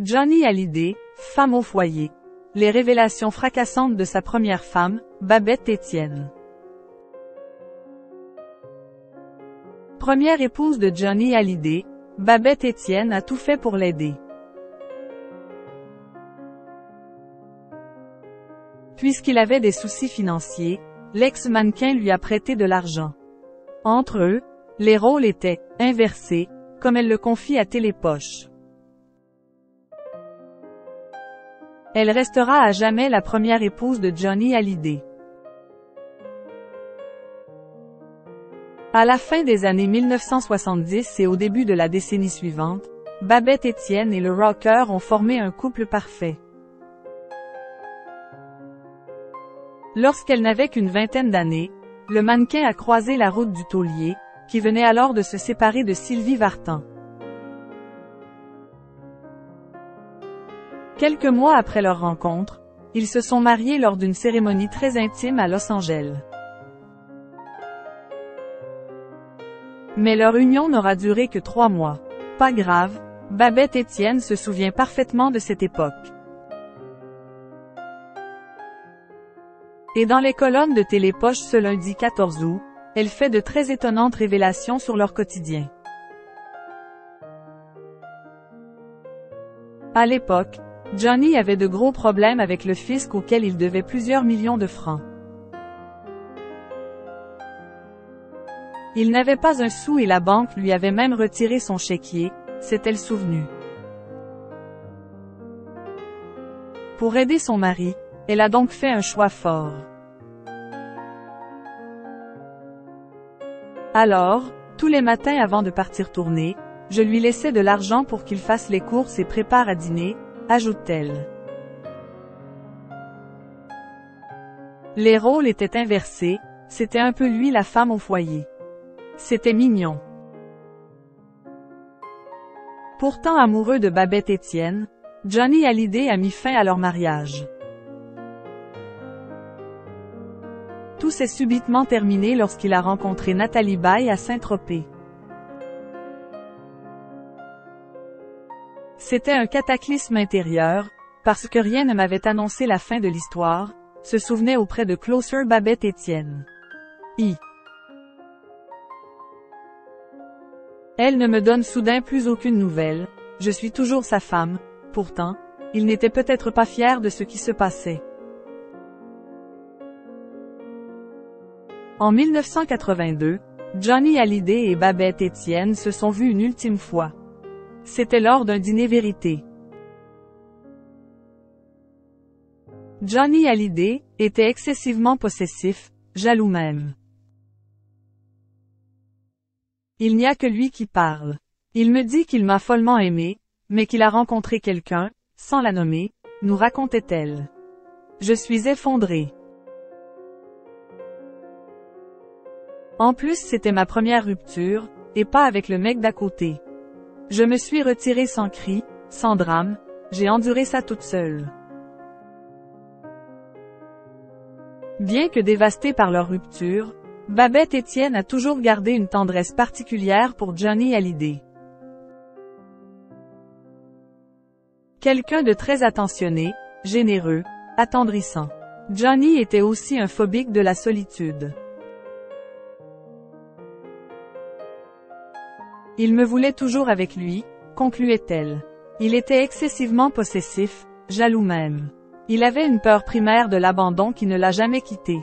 Johnny Hallyday, femme au foyer. Les révélations fracassantes de sa première femme, Babette Etienne. Première épouse de Johnny Hallyday, Babette Etienne a tout fait pour l'aider. Puisqu'il avait des soucis financiers, l'ex-mannequin lui a prêté de l'argent. Entre eux, les rôles étaient inversés, comme elle le confie à Télépoche. Elle restera à jamais la première épouse de Johnny Hallyday. À la fin des années 1970 et au début de la décennie suivante, Babette Etienne et le rocker ont formé un couple parfait. Lorsqu'elle n'avait qu'une vingtaine d'années, le mannequin a croisé la route du taulier, qui venait alors de se séparer de Sylvie Vartan. Quelques mois après leur rencontre, ils se sont mariés lors d'une cérémonie très intime à Los Angeles. Mais leur union n'aura duré que 3 mois. Pas grave, Babette Etienne se souvient parfaitement de cette époque. Et dans les colonnes de Télépoche ce lundi 14 août, elle fait de très étonnantes révélations sur leur quotidien. À l'époque, Johnny avait de gros problèmes avec le fisc auquel il devait plusieurs millions de francs. Il n'avait pas un sou et la banque lui avait même retiré son chéquier, s'est-elle souvenue. Pour aider son mari, elle a donc fait un choix fort. Alors, tous les matins avant de partir tourner, je lui laissais de l'argent pour qu'il fasse les courses et prépare à dîner, ajoute-t-elle. Les rôles étaient inversés, c'était un peu lui la femme au foyer. C'était mignon. Pourtant amoureux de Babette Etienne, Johnny Hallyday a mis fin à leur mariage. Tout s'est subitement terminé lorsqu'il a rencontré Nathalie Baye à Saint-Tropez. C'était un cataclysme intérieur, parce que rien ne m'avait annoncé la fin de l'histoire, se souvenait auprès de Closer Babette Etienne. Elle ne me donne soudain plus aucune nouvelle, je suis toujours sa femme, pourtant, il n'était peut-être pas fier de ce qui se passait. En 1982, Johnny Hallyday et Babette Etienne se sont vus une ultime fois. C'était lors d'un dîner vérité. Johnny Hallyday était excessivement possessif, jaloux même. Il n'y a que lui qui parle. Il me dit qu'il m'a follement aimé, mais qu'il a rencontré quelqu'un, sans la nommer, nous racontait-elle. Je suis effondrée. En plus c'était ma première rupture, et pas avec le mec d'à côté. Je me suis retirée sans cri, sans drame, j'ai enduré ça toute seule. Bien que dévastée par leur rupture, Babette Etienne a toujours gardé une tendresse particulière pour Johnny Hallyday. Quelqu'un de très attentionné, généreux, attendrissant. Johnny était aussi un phobique de la solitude. Il me voulait toujours avec lui, concluait-elle. Il était excessivement possessif, jaloux même. Il avait une peur primaire de l'abandon qui ne l'a jamais quitté.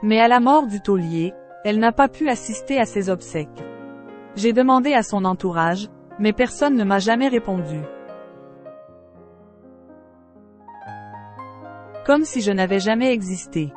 Mais à la mort du taulier, elle n'a pas pu assister à ses obsèques. J'ai demandé à son entourage, mais personne ne m'a jamais répondu. Comme si je n'avais jamais existé.